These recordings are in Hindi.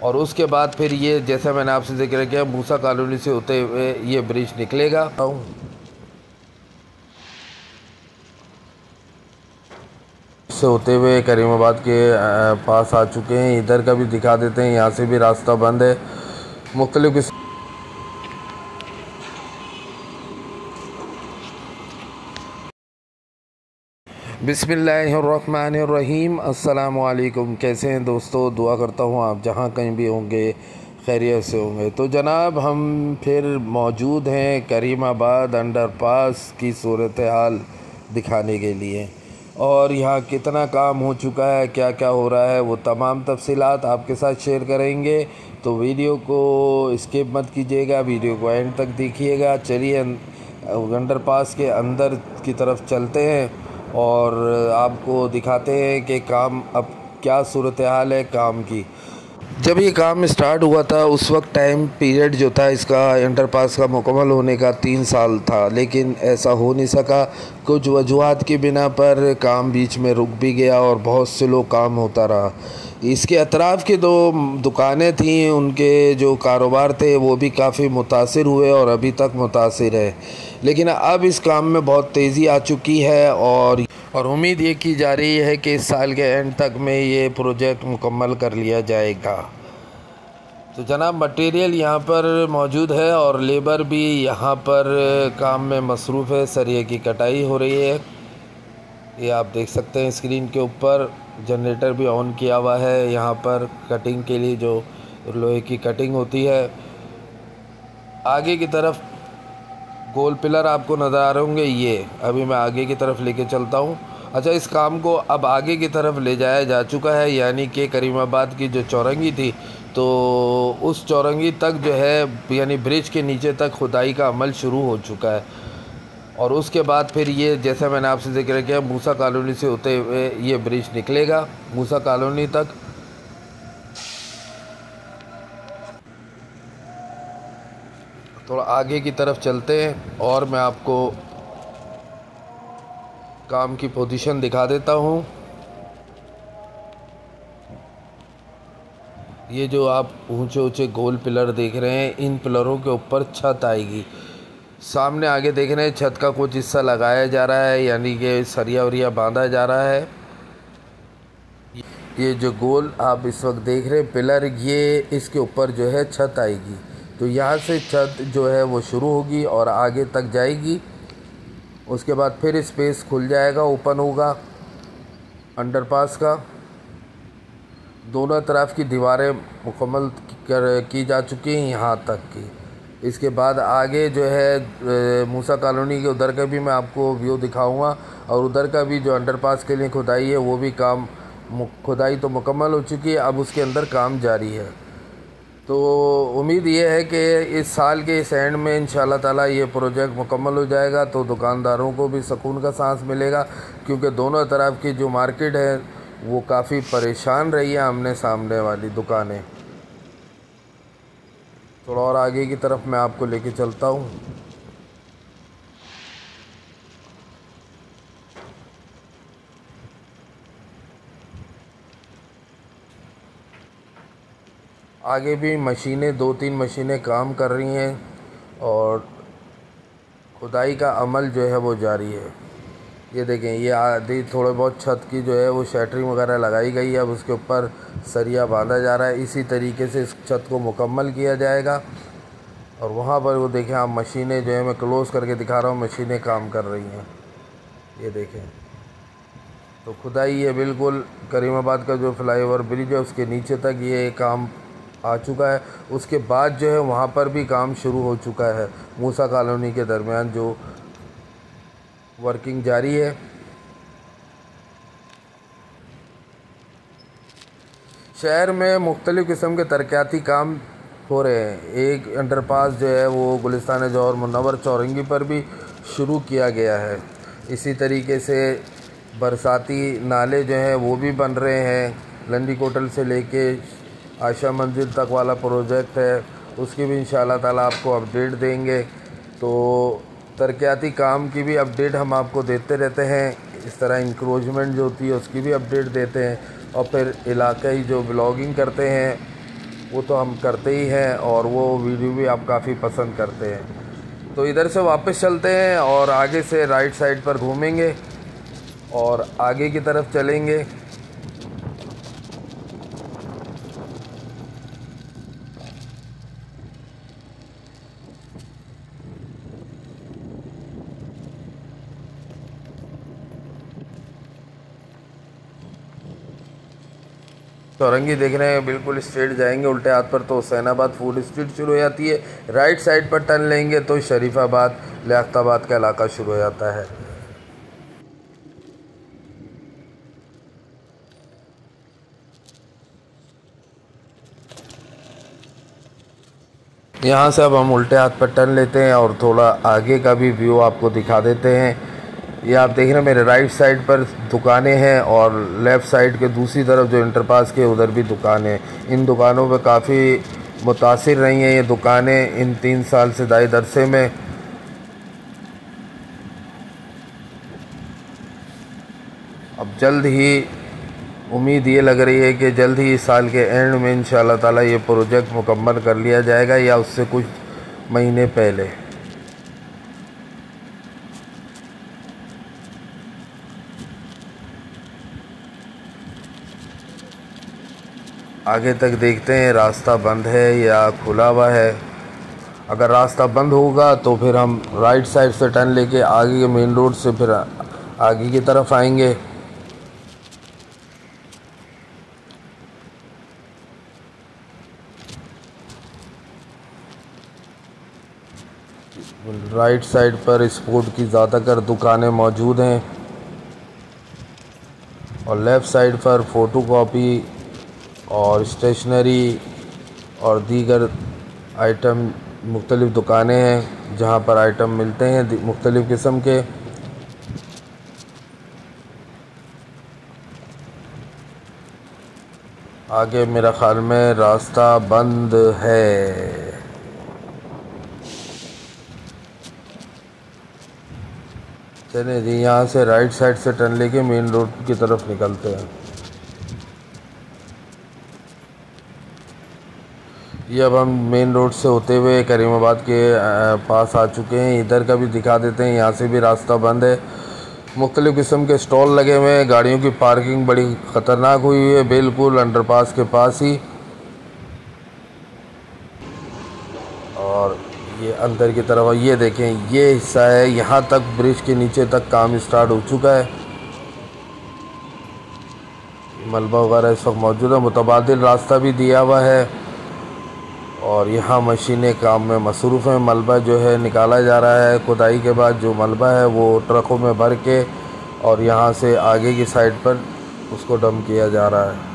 और उसके बाद फिर ये जैसा मैंने आपसे जिक्र किया मूसा कॉलोनी से होते हुए ये ब्रिज निकलेगा। से होते हुए करीमाबाद के पास आ चुके हैं। इधर का भी दिखा देते हैं, यहाँ से भी रास्ता बंद है मुख्तलिफ। बिस्मिल्लाहिर्रहमानिर्रहीम। अस्सलाम वालेकुम। कैसे हैं दोस्तों? दुआ करता हूँ आप जहाँ कहीं भी होंगे खैरियत से होंगे। तो जनाब हम फिर मौजूद हैं करीमाबाद अंडरपास की सूरत हाल दिखाने के लिए, और यहाँ कितना काम हो चुका है, क्या क्या हो रहा है, वो तमाम तफसीलात आपके साथ शेयर करेंगे। तो वीडियो को स्किप मत कीजिएगा, वीडियो को एंड तक देखिएगा। चलिए अंडरपास के अंदर की तरफ चलते हैं और आपको दिखाते हैं कि काम अब क्या सूरत हाल है काम की। जब ये काम स्टार्ट हुआ था उस वक्त टाइम पीरियड जो था इसका अंडरपास का मुकम्मल होने का 3 साल था, लेकिन ऐसा हो नहीं सका। कुछ वजूहात की बिना पर काम बीच में रुक भी गया और बहुत से लोग काम होता रहा। इसके अतराफ़ की 2 दुकानें थीं, उनके जो कारोबार थे वो भी काफ़ी मुतासिर हुए और अभी तक मुतासिर है। लेकिन अब इस काम में बहुत तेज़ी आ चुकी है और उम्मीद ये की जा रही है कि इस साल के एंड तक में ये प्रोजेक्ट मुकम्मल कर लिया जाएगा। तो जनाब मटेरियल यहाँ पर मौजूद है और लेबर भी यहाँ पर काम में मसरूफ़ है। सरिये की कटाई हो रही है, ये आप देख सकते हैं स्क्रीन के ऊपर। जनरेटर भी ऑन किया हुआ है यहाँ पर कटिंग के लिए, जो लोहे की कटिंग होती है। आगे की तरफ गोल पिलर आपको नज़र आ रहे होंगे, ये अभी मैं आगे की तरफ लेके चलता हूँ। अच्छा, इस काम को अब आगे की तरफ ले जाया जा चुका है, यानी कि करीमाबाद की जो चौरंगी थी तो उस चौरंगी तक जो है यानी ब्रिज के नीचे तक खुदाई का अमल शुरू हो चुका है। और उसके बाद फिर ये जैसा मैंने आपसे जिक्र किया मूसा कॉलोनी से होते हुए ये ब्रिज निकलेगा मूसा कॉलोनी तक। थोड़ा आगे की तरफ चलते हैं और मैं आपको काम की पोजीशन दिखा देता हूँ। ये जो आप ऊंचे ऊंचे गोल पिलर देख रहे हैं, इन पिलरों के ऊपर छत आएगी। सामने आगे देख रहे हैं छत का कुछ हिस्सा लगाया जा रहा है, यानी कि सरिया वरिया बांधा जा रहा है। ये जो गोल आप इस वक्त देख रहे हैं पिलर, ये इसके ऊपर जो है छत आएगी। तो यहाँ से छत जो है वो शुरू होगी और आगे तक जाएगी। उसके बाद फिर स्पेस खुल जाएगा, ओपन होगा अंडरपास का। दोनों तरफ की दीवारें मुकम्मल की जा चुकी हैं यहाँ तक की। इसके बाद आगे जो है मूसा कॉलोनी के उधर का भी मैं आपको व्यू दिखाऊंगा, और उधर का भी जो अंडरपास के लिए खुदाई है वो भी काम खुदाई तो मुकम्मल हो चुकी है, अब उसके अंदर काम जारी है। तो उम्मीद ये है कि इस साल के इस एंड में इंशाल्लाह ताला ये प्रोजेक्ट मुकम्मल हो जाएगा, तो दुकानदारों को भी सुकून का सांस मिलेगा, क्योंकि दोनों तरफ की जो मार्केट है वो काफ़ी परेशान रही है आमने सामने वाली दुकानें। थोड़ा और आगे की तरफ मैं आपको लेके चलता हूँ। आगे भी मशीनें 2-3 मशीनें काम कर रही हैं और खुदाई का अमल जो है वो जारी है। ये देखें, ये आधी थोड़े बहुत छत की जो है वो शटरिंग वगैरह लगाई गई है, अब उसके ऊपर सरिया बांधा जा रहा है। इसी तरीके से इस छत को मुकम्मल किया जाएगा। और वहाँ पर वो देखें आप, मशीनें जो है मैं क्लोज़ करके दिखा रहा हूँ, मशीनें काम कर रही हैं। ये देखें, तो खुदाई ये बिल्कुल करीमाबाद का जो फ्लाईओवर ब्रिज है उसके नीचे तक ये काम आ चुका है। उसके बाद जो है वहाँ पर भी काम शुरू हो चुका है। मूसा कॉलोनी के दरमियान जो वर्किंग जारी है। शहर में मुख्तलिफ़ किस्म के तरक्याती काम हो रहे हैं। एक अंडरपास जो है वो गुलिस्तान जौहर मुनव्वर चौरंगी पर भी शुरू किया गया है। इसी तरीके से बरसाती नाले जो हैं वो भी बन रहे हैं। लंडी कोटल से लेके आशा मंजिल तक वाला प्रोजेक्ट है, उसकी भी इंशाल्लाह ताला आपको अपडेट देंगे। तो तरक्याती काम की भी अपडेट हम आपको देते रहते हैं। इस तरह इंक्रोचमेंट जो होती है उसकी भी अपडेट देते हैं, और फिर इलाकाई जो ब्लॉगिंग करते हैं वो तो हम करते ही हैं और वो वीडियो भी आप काफ़ी पसंद करते हैं। तो इधर से वापस चलते हैं और आगे से राइट साइड पर घूमेंगे और आगे की तरफ चलेंगे। चौरंगी देख रहे हैं, बिल्कुल स्ट्रेट जाएंगे उल्टे हाथ पर तो हुसैनाबाद फूड स्ट्रीट शुरू हो जाती है। राइट साइड पर टर्न लेंगे तो शरीफाबाद लियाकताबाद का इलाका शुरू हो जाता है। यहाँ से अब हम उल्टे हाथ पर टर्न लेते हैं और थोड़ा आगे का भी व्यू आपको दिखा देते हैं। ये आप देख रहे हैं मेरे राइट साइड पर दुकानें हैं और लेफ़्ट साइड के दूसरी तरफ जो इंटरपास के उधर भी दुकानें हैं। इन दुकानों पर काफ़ी मुतासिर रही हैं ये दुकानें इन 3 साल से दायद अरसे में। अब जल्द ही उम्मीद ये लग रही है कि जल्द ही इस साल के एंड में इंशाअल्लाह ताला ये प्रोजेक्ट मुकम्मल कर लिया जाएगा या उससे कुछ महीने पहले। आगे तक देखते हैं रास्ता बंद है या खुला हुआ है। अगर रास्ता बंद होगा तो फिर हम राइट साइड से टर्न लेके आगे के मेन रोड से फिर आगे की तरफ आएंगे। राइट साइड पर स्पोर्ट की ज़्यादातर दुकानें मौजूद हैं और लेफ़्ट साइड पर फ़ोटोकॉपी और स्टेशनरी और दीगर आइटम मुख्तलिफ़ दुकानें हैं जहां पर आइटम मिलते हैं मुख्तलिफ़ किस्म के। आगे मेरा ख़्याल में रास्ता बंद है। चलिए जी, यहाँ से राइट साइड से टर्न लेके मेन रोड की तरफ निकलते हैं। ये अब हम मेन रोड से होते हुए करीमाबाद के पास आ चुके हैं। इधर का भी दिखा देते हैं, यहाँ से भी रास्ता बंद है। मुख्तलिफ़ किस्म के स्टॉल लगे हुए हैं, गाड़ियों की पार्किंग बड़ी ख़तरनाक हुई है बिल्कुल अंडरपास के पास ही। और ये अंदर की तरफ ये देखें, ये हिस्सा है, यहाँ तक ब्रिज के नीचे तक काम स्टार्ट हो चुका है। मलबा वगैरह इस वक्त मौजूद है, मुतबादिल रास्ता भी दिया हुआ है और यहाँ मशीनें काम में मसरूफ़ हैं। मलबा जो है निकाला जा रहा है, खुदाई के बाद जो मलबा है वो ट्रकों में भर के और यहाँ से आगे की साइड पर उसको डंप किया जा रहा है।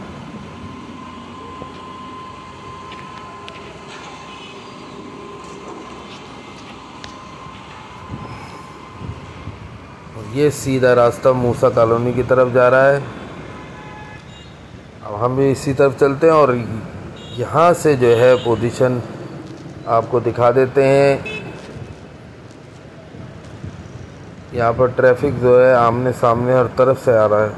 ये सीधा रास्ता मूसा कॉलोनी की तरफ जा रहा है। अब हम भी इसी तरफ चलते हैं और यहाँ से जो है पोजीशन आपको दिखा देते हैं। यहाँ पर ट्रैफिक जो है आमने सामने हर तरफ से आ रहा है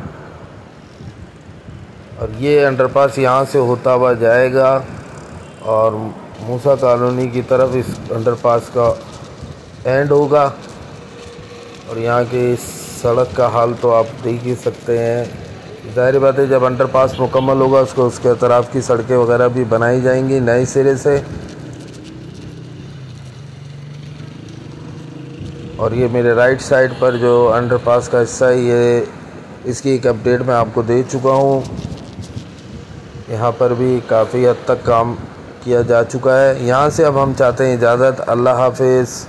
और ये अंडरपास यहाँ से होता हुआ जाएगा और मूसा कॉलोनी की तरफ इस अंडरपास का एंड होगा। और यहाँ की सड़क का हाल तो आप देख ही सकते हैं। ज़ाहिर बात है जब अंडरपास मुकम्मल होगा उसको उसके अतराफ़ की सड़कें वगैरह भी बनाई जाएंगी नए सिरे से। और ये मेरे राइट साइड पर जो अंडरपास का हिस्सा है, ये इसकी एक अपडेट मैं आपको दे चुका हूँ। यहाँ पर भी काफ़ी हद तक काम किया जा चुका है। यहाँ से अब हम चाहते हैं इजाज़त। अल्लाह हाफ़िज़।